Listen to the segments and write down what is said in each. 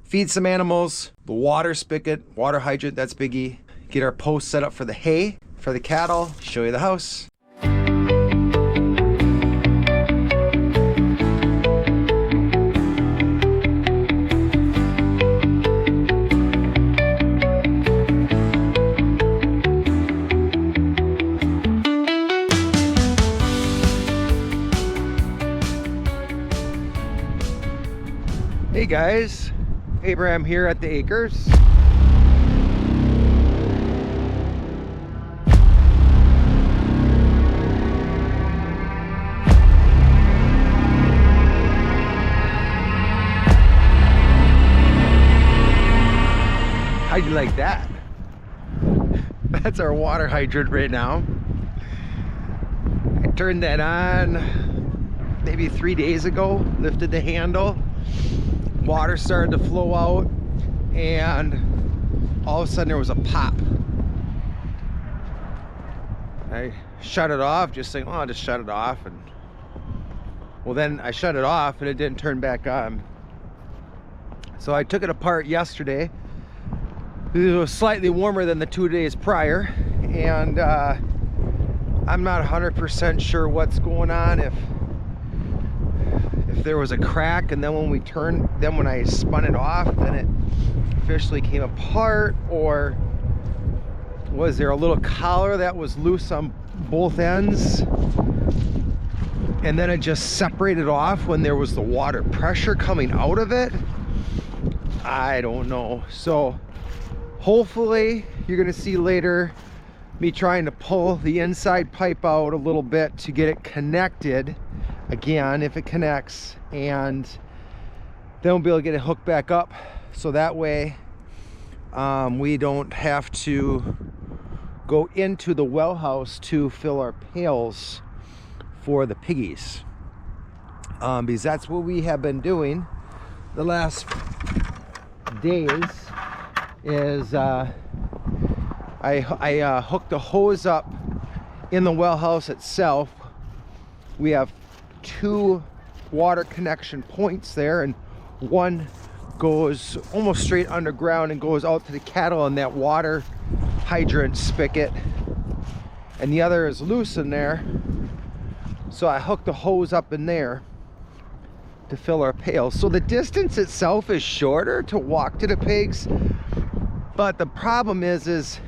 feed some animals, the water spigot, water hydrant, that's biggie. Get our post set up for the hay, for the cattle, show you the house. Hey guys, Abraham here at the acres. How'd you like that? That's our water hydrant right now. I turned that on maybe 3 days ago, lifted the handle. Water started to flow out, and all of a sudden there was a pop. I shut it off, just saying, oh, I'll just shut it off. And well, then I shut it off and it didn't turn back on. So I took it apart yesterday. It was slightly warmer than the 2 days prior, and I'm not 100% sure what's going on. If there was a crack, and then when I spun it off, then it officially came apart, or was there a little collar that was loose on both ends, and then it just separated off when there was the water pressure coming out of it? I don't know. So hopefully you're gonna see later me trying to pull the inside pipe out a little bit to get it connected again, if it connects, and then we'll be able to get it hooked back up, so that way we don't have to go into the well house to fill our pails for the piggies, because that's what we have been doing the last days. Is I hooked the hose up in the well house itself. We have 2 water connection points there, and one goes almost straight underground and goes out to the cattle in that water hydrant spigot, and the other is loose in there. So I hooked the hose up in there to fill our pails. So the distance itself is shorter to walk to the pigs, but the problem is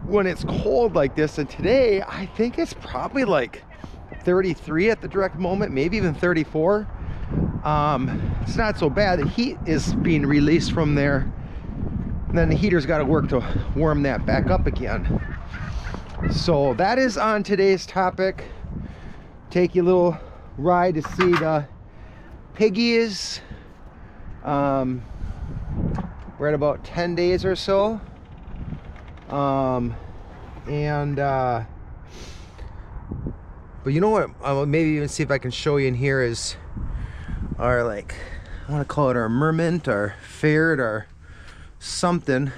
when it's cold like this, and today I think it's probably like 33 at the direct moment, maybe even 34. It's not so bad. The heat is being released from there, and then the heater's got to work to warm that back up again. So that is on today's topic. Take you a little ride to see the piggies. We're at about 10 days or so, but you know what, I'll maybe even see if I can show you in here is our, like, I want to call it our mermant, our ferret, or something.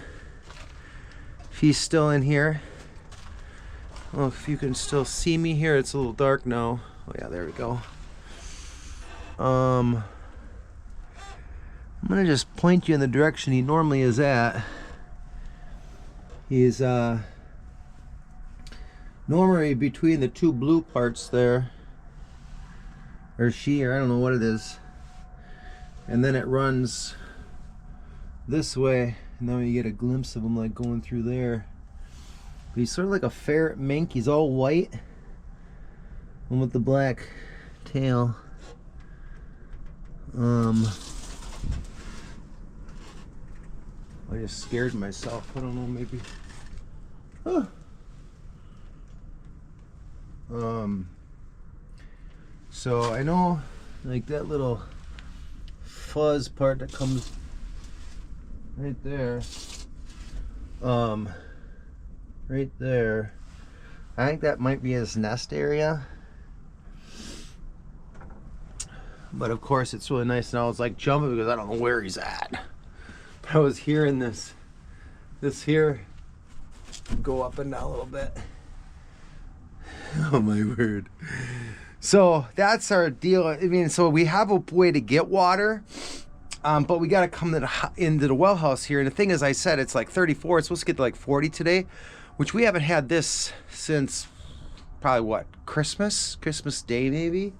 If he's still in here. Well, if you can still see me here, it's a little dark now. Oh yeah, there we go. I'm gonna just point you in the direction he normally is at. He's normally between the 2 blue parts there, or she, or I don't know what it is, and then it runs this way, and then you get a glimpse of him like going through there. But he's sort of like a ferret mink. He's all white and with the black tail. I just scared myself. I don't know, maybe. Huh. So I know, like, that little fuzz part that comes right there, right there, I think that might be his nest area. But of course it's really nice, and I was like jumping because I don't know where he's at. I was hearing this here go up and down a little bit. Oh my word. So that's our deal. I mean, so we have a way to get water. But we got to come into the well house here. And the thing is, I said it's like 34. It's supposed to get to like 40 today, which we haven't had this since probably what, Christmas Day maybe.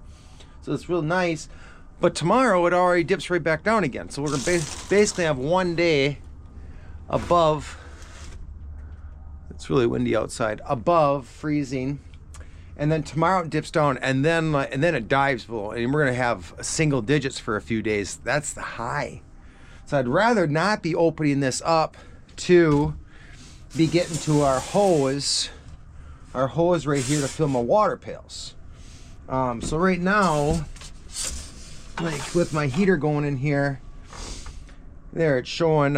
So it's real nice. But tomorrow it already dips right back down again. So we're gonna basically have one day above. It's really windy outside. Above freezing. And then tomorrow it dips down, and then it dives below, and we're gonna have single digits for a few days. That's the high. So I'd rather not be opening this up to be getting to our hose right here to fill my water pails. So right now, like with my heater going in here, there it's showing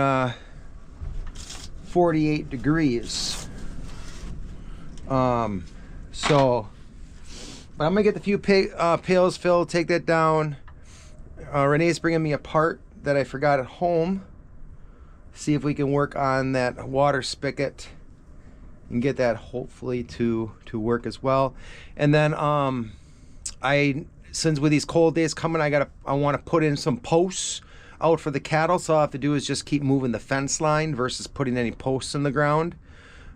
48 degrees. So I'm gonna get the few pails filled, take that down. Renee's bringing me a part that I forgot at home. See if we can work on that water spigot and get that hopefully to work as well. And then since with these cold days coming, I want to put in some posts out for the cattle. So all I have to do is just keep moving the fence line versus putting any posts in the ground.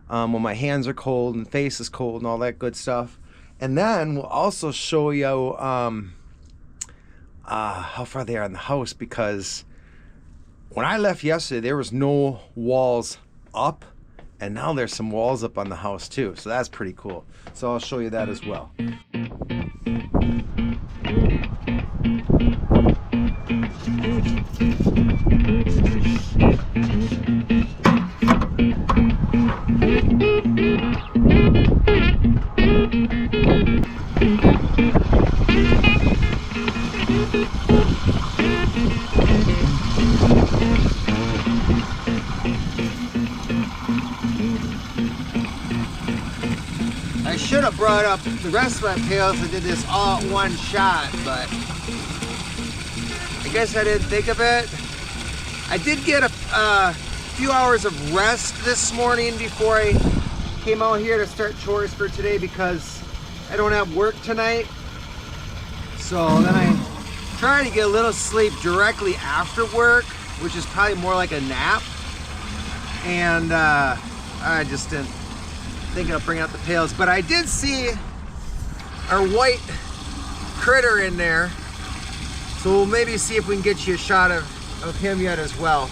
When my hands are cold and face is cold and all that good stuff. And then we'll also show you how far they are in the house, because when I left yesterday, there was no walls up, and now there's some walls up on the house too. So that's pretty cool. So I'll show you that as well. I should have brought up the rest of my pails and did this all at one shot, but I guess I didn't think of it. I did get a few hours of rest this morning before I came out here to start chores for today, because I don't have work tonight. So then I try to get a little sleep directly after work, which is probably more like a nap. And I just didn't think of bringing out the pails, but I did see our white critter in there, so we'll maybe see if we can get you a shot of him yet as well.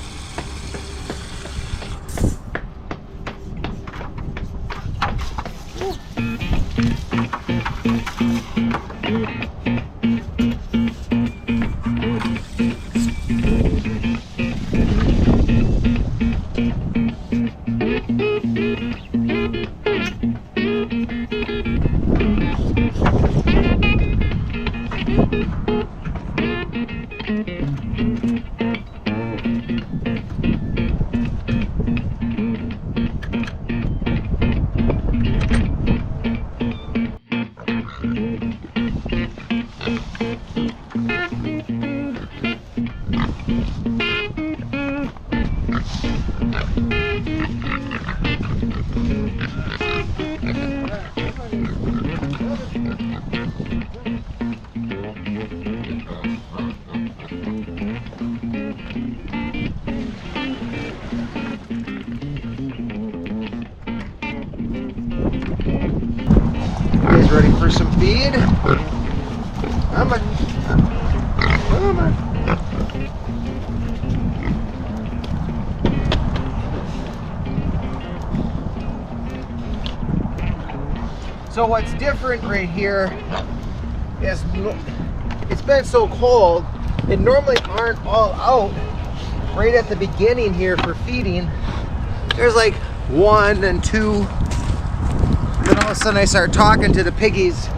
Ready for some feed? Come on. Come on. So what's different right here is it's been so cold, they normally aren't all out right at the beginning here for feeding. There's like 1 and 2. Then all of a sudden I start talking to the piggies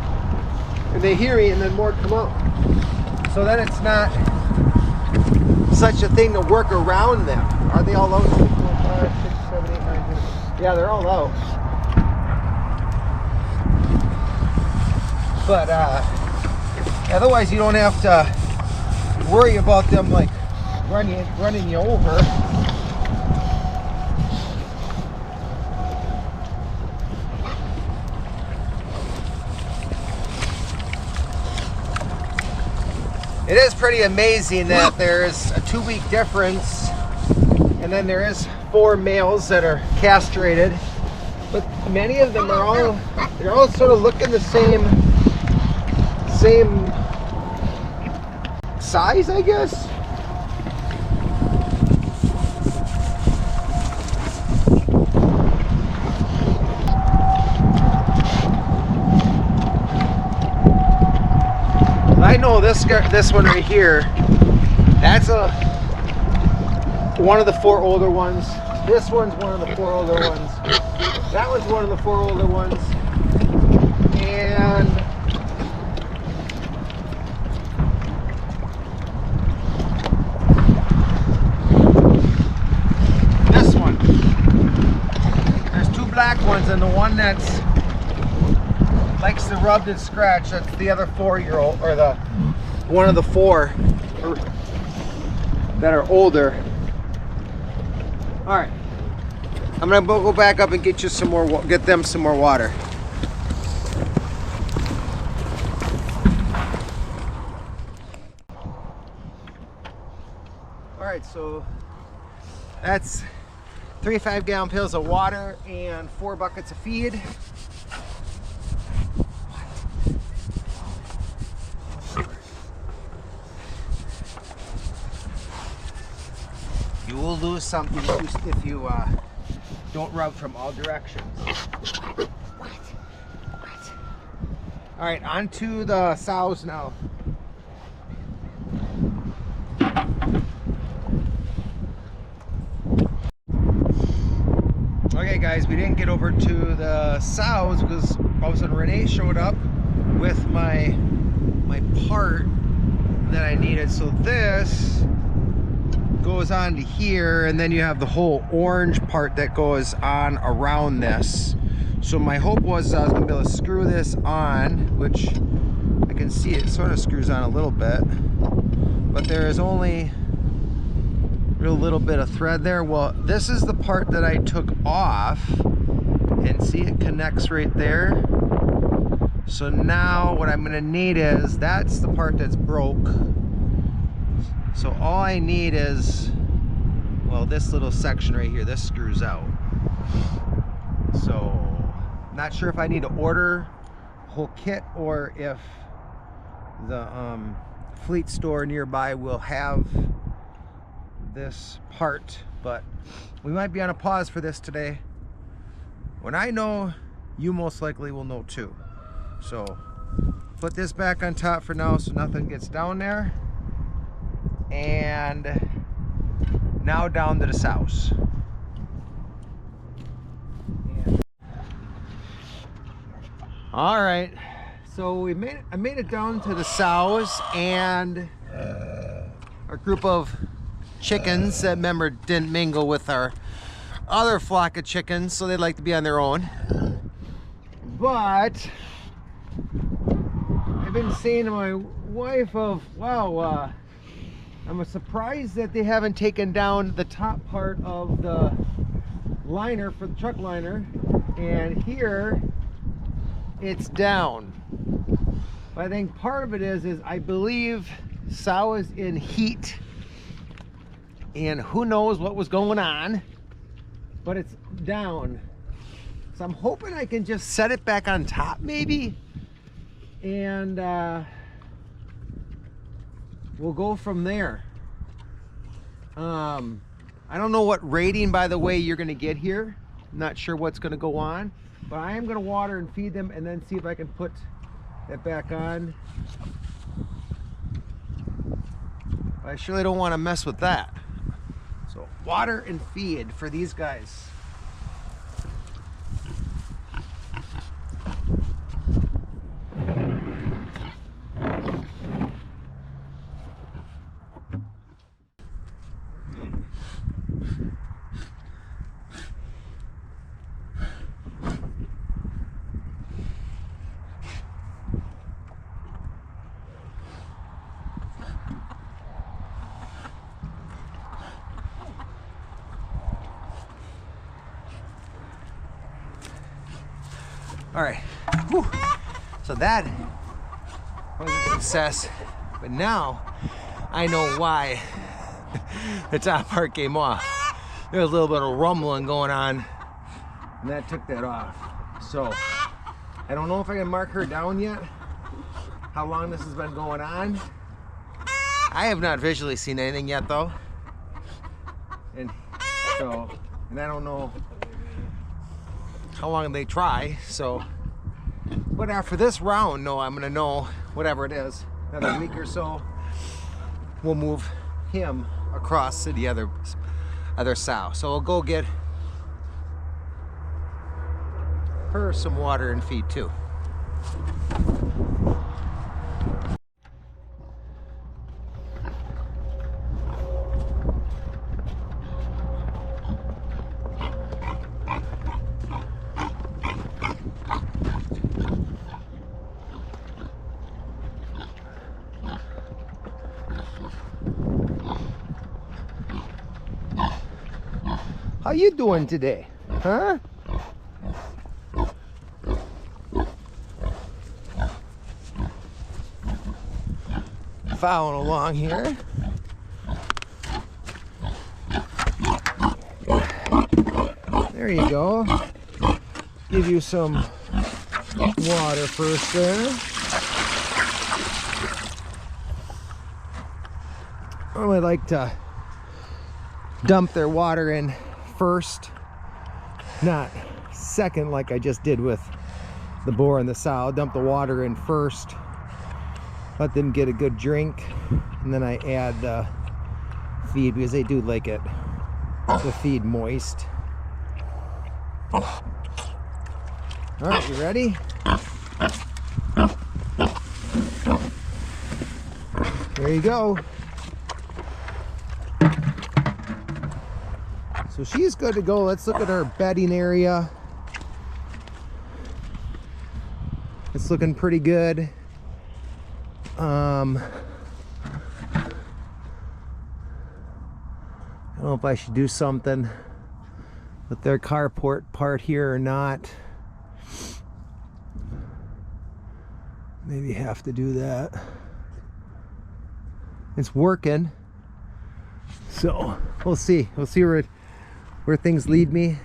and they hear me, and then more come out. So then it's not such a thing to work around them. Are they all out? 2, 4, 5, 6, 7, 8, 9, 10. Yeah, they're all out. But otherwise you don't have to worry about them like running you over. It is pretty amazing that there's a 2-week difference, and then there is 4 males that are castrated, but many of them are they're all sort of looking the same size, I guess. I know this one right here, that's one of the 4 older ones. This one's one of the 4 older ones. That one's one of the 4 older ones. And this one. There's 2 black ones, and the one that's likes to rub and scratch, that's the other 4-year-old, or the one of the 4 that are older. All right, I'm gonna go back up and get you some more, get them some more water. All right, so that's 3 5-gallon pails of water and 4 buckets of feed. You will lose something if you don't rub from all directions. All right, on to the sows now. Okay guys, we didn't get over to the sows because all of a sudden Renee showed up with my part that I needed. So this goes on to here, and then you have the whole orange part that goes on around this. So my hope was I was gonna be able to screw this on, which I can see it sort of screws on a little bit, but there is only real little bit of thread there. Well, this is the part that I took off, and see it connects right there. So now what I'm gonna need is, that's the part that's broke. So all I need is, well, this little section right here, this screws out. So not sure if I need to order a whole kit or if the fleet store nearby will have this part, but we might be on a pause for this today. When I know, you most likely will know too. So put this back on top for now so nothing gets down there. And now down to the sows. Yeah. All right, so I made it down to the sows, and our group of chickens that, remember, didn't mingle with our other flock of chickens, so they like to be on their own. But I've been saying to my wife of, wow, I'm surprised that they haven't taken down the top part of the liner for the truck liner, and here it's down. But I think part of it is I believe sow is in heat, and who knows what was going on, but it's down. So I'm hoping I can just set it back on top maybe, and we'll go from there. I don't know what rating, by the way, you're going to get here. I'm not sure what's going to go on, but I am going to water and feed them and then see if I can put that back on. I surely don't want to mess with that. So water and feed for these guys. All right, whew. So that was a success, but now I know why the top part came off. There was a little bit of rumbling going on, and that took that off. So I don't know if I can mark her down yet, how long this has been going on. I have not visually seen anything yet though. And I don't know how long they try, so, but after this round, no, I'm gonna know whatever it is, another week or so, we'll move him across to the other sow. So we'll go get her some water and feed too. How you doing today, huh? Following along here. There you go. Give you some water first there. I would like to dump their water in first, not second like I just did with the boar and the sow. Dump the water in first, let them get a good drink, and then I add the feed because they do like it, the feed moist. All right, you ready? There you go. So she's good to go. Let's look at her bedding area. It's looking pretty good. I don't know if I should do something with their carport part here or not. Maybe have to do that. It's working. So we'll see. We'll see where things lead me.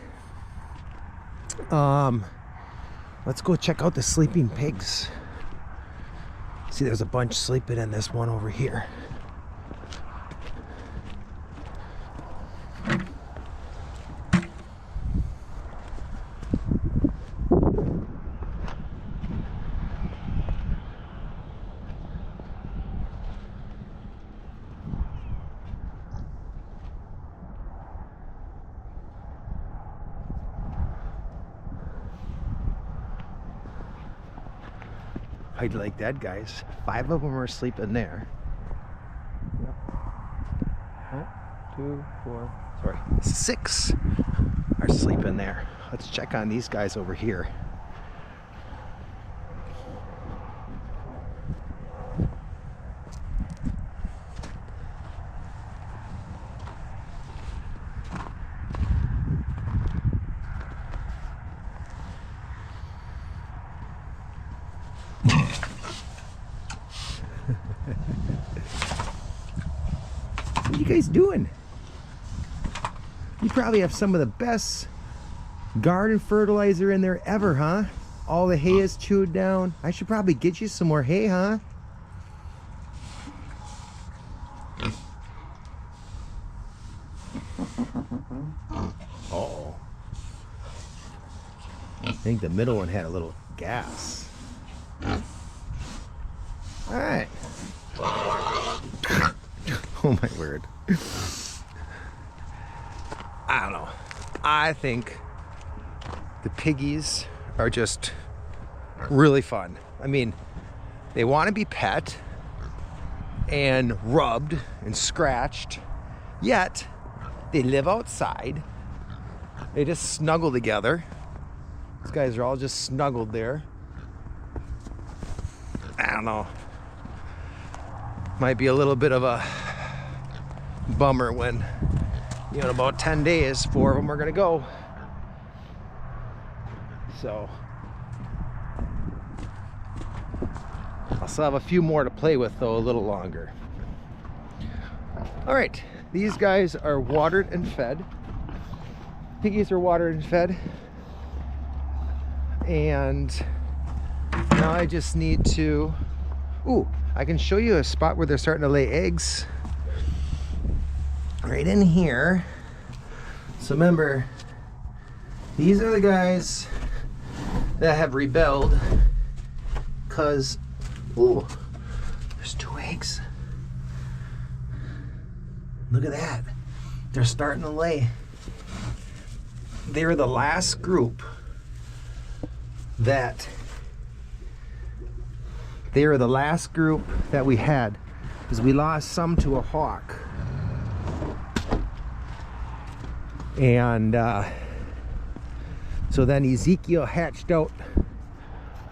Let's go check out the sleeping pigs. See, there's a bunch sleeping in this one over here. I'd like that, guys. 5 of them are sleeping there. Yep. 1, 2, 4, sorry, 6 are sleeping there. Let's check on these guys over here. What are you guys doing? You probably have some of the best garden fertilizer in there ever, huh? All the hay is chewed down. I should probably get you some more hay, huh? Uh-oh. I think the middle one had a little gas. All right. Oh my word. I don't know. I think the piggies are just really fun. I mean, they want to be pet and rubbed and scratched, yet they live outside. They just snuggle together. These guys are all just snuggled there. I don't know. Might be a little bit of a bummer when, you know, in about 10 days, 4 of them are gonna go. So I'll still have a few more to play with though, a little longer. All right, these guys are watered and fed. Piggies are watered and fed. And now I just need to, I can show you a spot where they're starting to lay eggs. Right in here. So remember, these are the guys that have rebelled because, there's 2 eggs. Look at that. They're starting to lay. They were the last group that we had, because we lost some to a hawk. And so then Ezekiel hatched out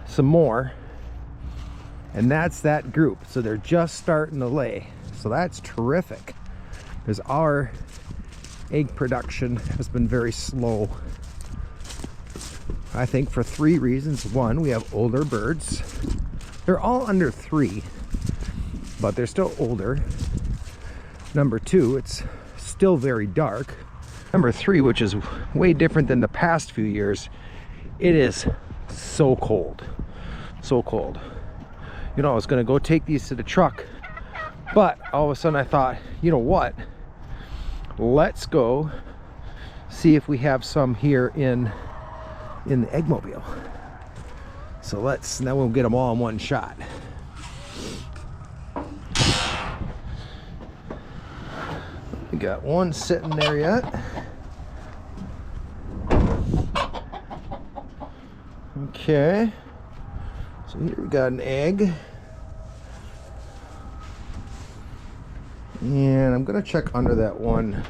some more, and that's that group. So they're just starting to lay. So that's terrific, because our egg production has been very slow. I think for 3 reasons. 1, we have older birds. They're all under 3, but they're still older. Number 2, it's still very dark. Number 3, which is way different than the past few years, it is so cold. So cold. You know, I was gonna go take these to the truck, but all of a sudden I thought, you know what? Let's go see if we have some here in the eggmobile. So now we'll get them all in one shot. We got one sitting there yet. Okay, so here we got an egg, and I'm gonna check under that one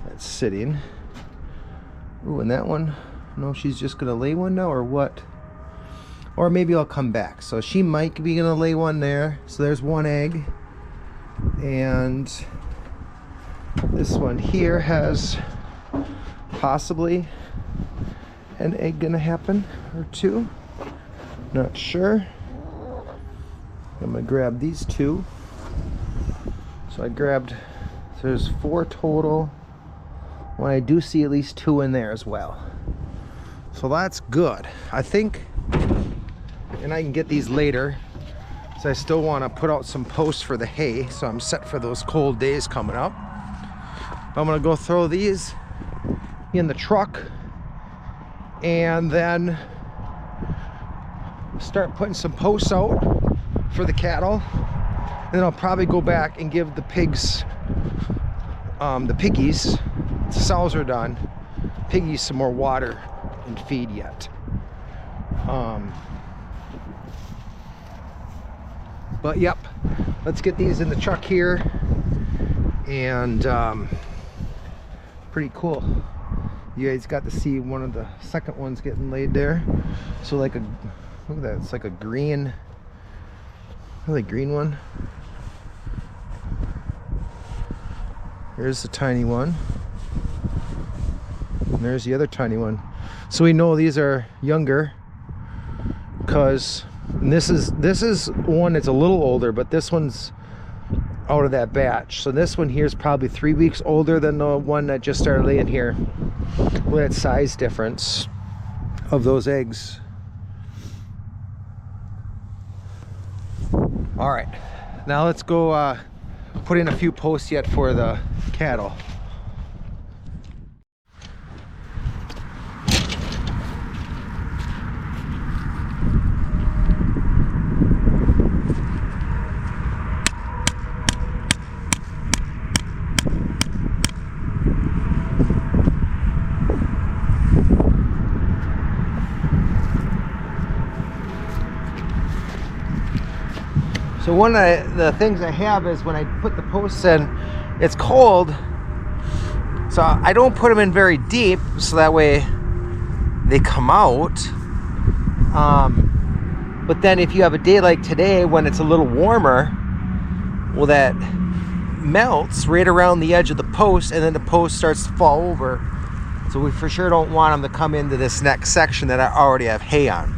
that's sitting. Ooh, and that one, no, she's just gonna lay one now, or what? Or maybe I'll come back. So she might be gonna lay one there. So there's one egg, and this one here has possibly an egg gonna happen, or 2, not sure. I'm gonna grab these 2. So I grabbed, so there's 4 total. Well, I do see at least 2 in there as well. So that's good, I think. And I can get these later, so I still want to put out some posts for the hay, so I'm set for those cold days coming up. But I'm gonna go throw these in the truck, and then start putting some posts out for the cattle, and then I'll probably go back and give the pigs, the piggies, the sows are done, piggies some more water and feed yet. But yep, let's get these in the truck here, and pretty cool. You guys got to see one of the second ones getting laid there. So like look at that, it's like a green, really green one. There's the tiny one, and there's the other tiny one. So we know these are younger, because this is one that's a little older, but this one's out of that batch. So this one here is probably 3 weeks older than the one that just started laying here. Look at that size difference of those eggs. All right, now let's go put in a few posts yet for the cattle. So one of the things I have is when I put the posts in, it's cold, so I don't put them in very deep, so that way they come out. But then if you have a day like today when it's a little warmer, well, that melts right around the edge of the post, and then the post starts to fall over. So we for sure don't want them to come into this next section that I already have hay on.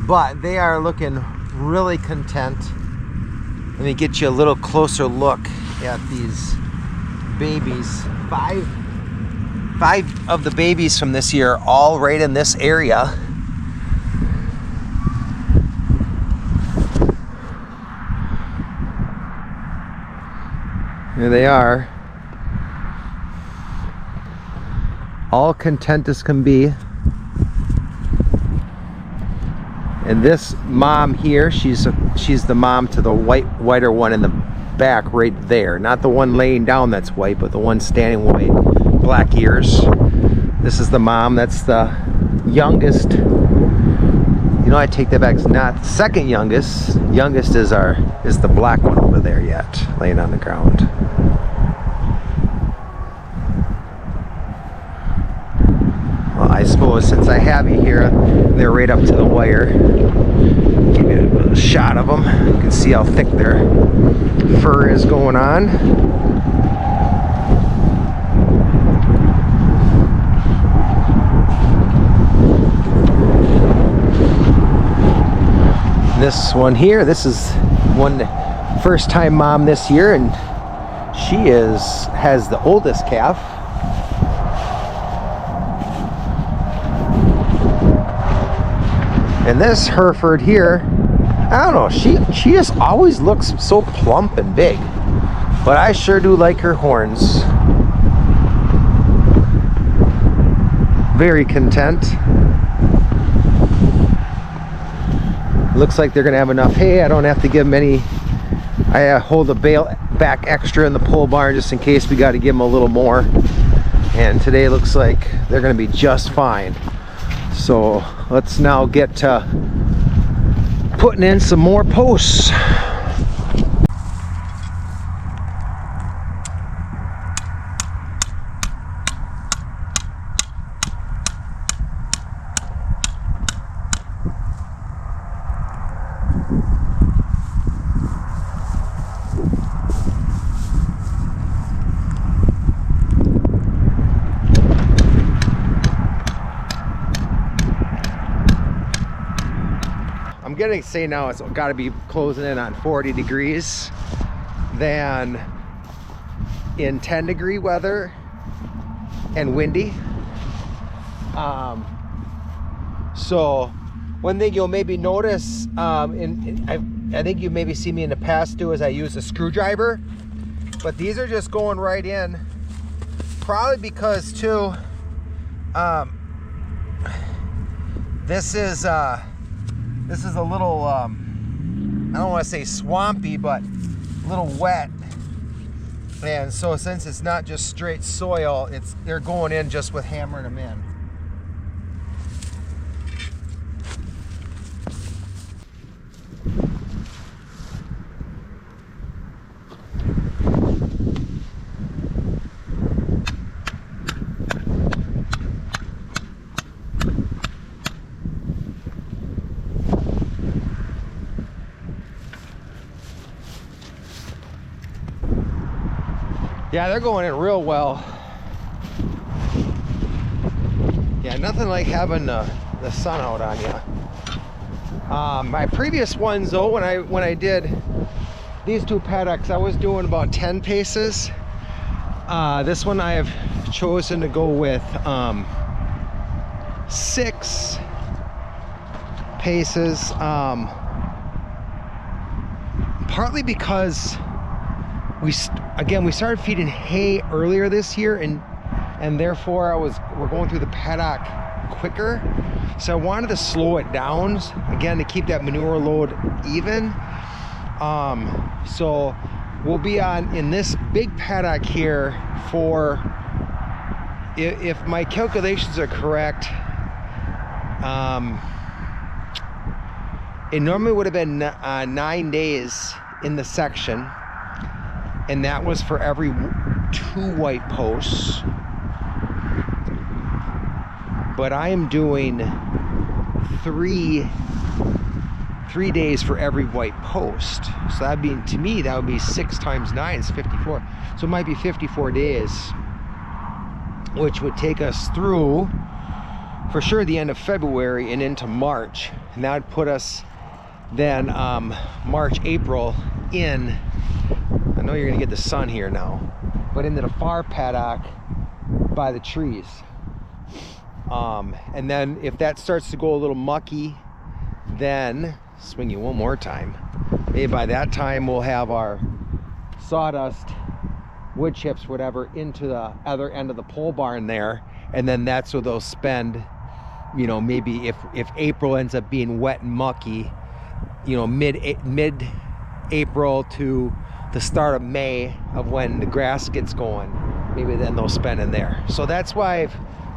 But they are looking really content Let me get you a little closer look at these babies. Five of the babies from this year are all right in this area. Here they are. All content as can be. And this mom here, she's the mom to the whiter one in the back right there. Not the one laying down that's white, but the one standing white, black ears. This is the mom. That's the youngest. You know, I take that back. It's not the second youngest. Youngest is the black one over there yet, laying on the ground. Well, I suppose since I have you here, they're right up to the wire. Give you a shot of them. You can see how thick their fur is going on. This one here, this is one first time mom this year, and she has the oldest calf. And this Hereford here, I don't know, she just always looks so plump and big, but I sure do like her horns. Very content. Looks like they're gonna have enough hay. I don't have to give them any. I hold a bale back extra in the pole barn just in case we got to give them a little more. And today looks like they're gonna be just fine. So let's now get to putting in some more posts. I'm gonna say now it's got to be closing in on 40 degrees than in 10-degree weather and windy. So one thing you'll maybe notice, I think you maybe see me in the past do, is I use a screwdriver, but these are just going right in, probably because too this is a little, I don't want to say swampy, but a little wet. And so since it's not just straight soil, they're going in just with hammering them in. Yeah, they're going in real well. Yeah, nothing like having the sun out on you. My previous ones though, when I did these two paddocks, I was doing about 10 paces. This one I have chosen to go with 6 paces, partly because we started feeding hay earlier this year, and therefore we're going through the paddock quicker, so I wanted to slow it down again to keep that manure load even. So we'll be in this big paddock here for, if my calculations are correct, it normally would have been 9 days in the section, and that was for every 2 white posts. But I am doing 3 days for every white post. So that'd be, to me, that would be 6 times 9 is 54. So it might be 54 days, which would take us through, for sure, the end of February and into March. And that would put us then March, April in, I know you're gonna get the sun here now, but into the far paddock by the trees. And then if that starts to go a little mucky, then swing you one more time. Maybe by that time we'll have our sawdust, wood chips, whatever, into the other end of the pole barn there, and then that's where they'll spend, you know, maybe if April ends up being wet and mucky, you know, mid-April to the start of May of when the grass gets going, maybe then they'll spend in there. So that's why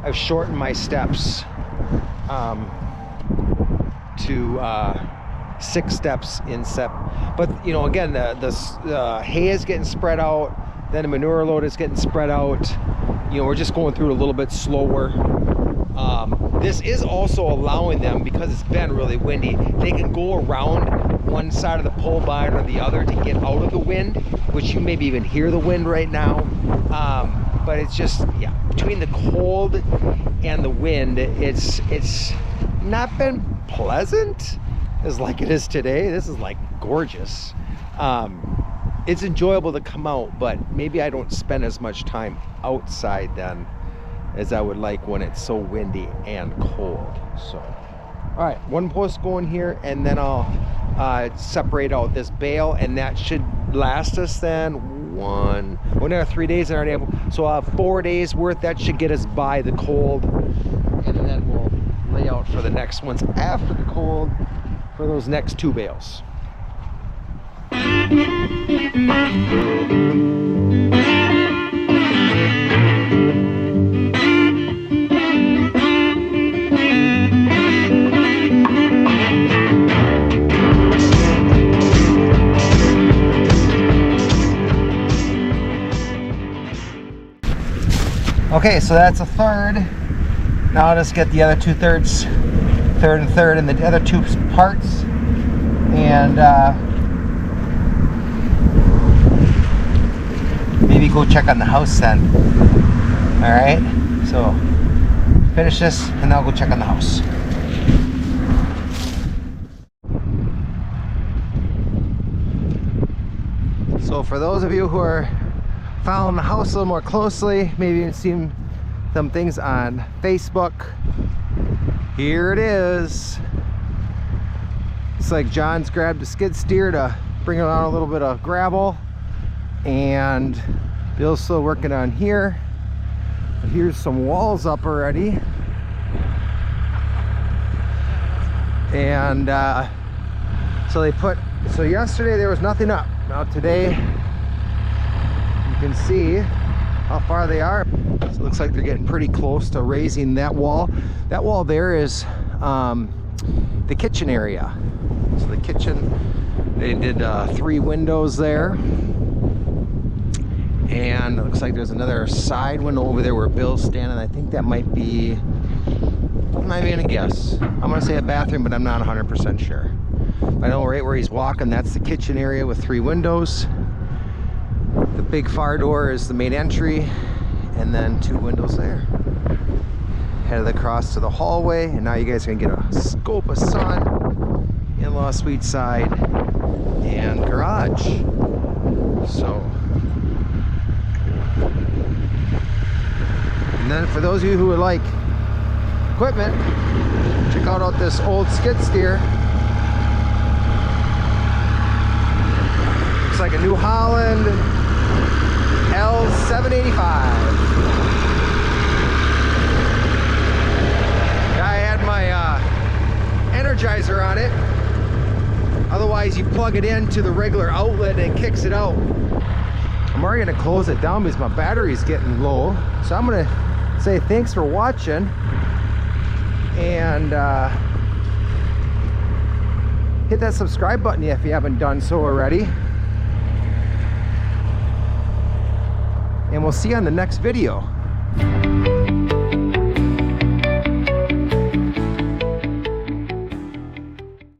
I've shortened my steps to 6 steps in step. But you know, again, the hay is getting spread out, then the manure load is getting spread out. You know, we're just going through it a little bit slower. This is also allowing them, because it's been really windy, they can go around one side of the pole barn or the other to get out of the wind, which you maybe even hear the wind right now. But it's just, yeah, between the cold and the wind, it's not been pleasant as like it is today. This is like gorgeous. It's enjoyable to come out, but maybe I don't spend as much time outside then as I would like when it's so windy and cold. So, all right, one post going here, and then I'll separate out this bale, and that should last us then one or 3 days in our able. So I'll have 4 days worth. That should get us by the cold, and then we'll lay out for the next ones after the cold for those next 2 bales. Okay, so that's a third. Now I'll just get the other 2/3, third and third, and the other 2 parts, and maybe go check on the house then. All right, so finish this, and I'll go check on the house. So for those of you who are following the house a little more closely, maybe even seen some things on Facebook, here it is. It's like John's grabbed a skid steer to bring on a little bit of gravel, and Bill's still working on here. Here's some walls up already, and so yesterday there was nothing up. Now today you can see how far they are. So it looks like they're getting pretty close to raising that wall. That wall there is the kitchen area. So the kitchen, they did 3 windows there, and it looks like there's another side window over there where Bill's standing. I think that might be, I'm not even gonna guess. I'm gonna say a bathroom, but I'm not 100% sure. I know right where he's walking, that's the kitchen area with 3 windows. The big far door is the main entry, and then 2 windows there. Headed across to the hallway, and now you guys are gonna get a scope of sun, in-law suite side, and garage. So, and then for those of you who would like equipment, check out this old skid steer. Looks like a New Holland L785. I had my Energizer on it. Otherwise, you plug it into the regular outlet and it kicks it out. I'm already gonna close it down because my battery's getting low. So I'm gonna say thanks for watching, and hit that subscribe button if you haven't done so already. And we'll see you on the next video.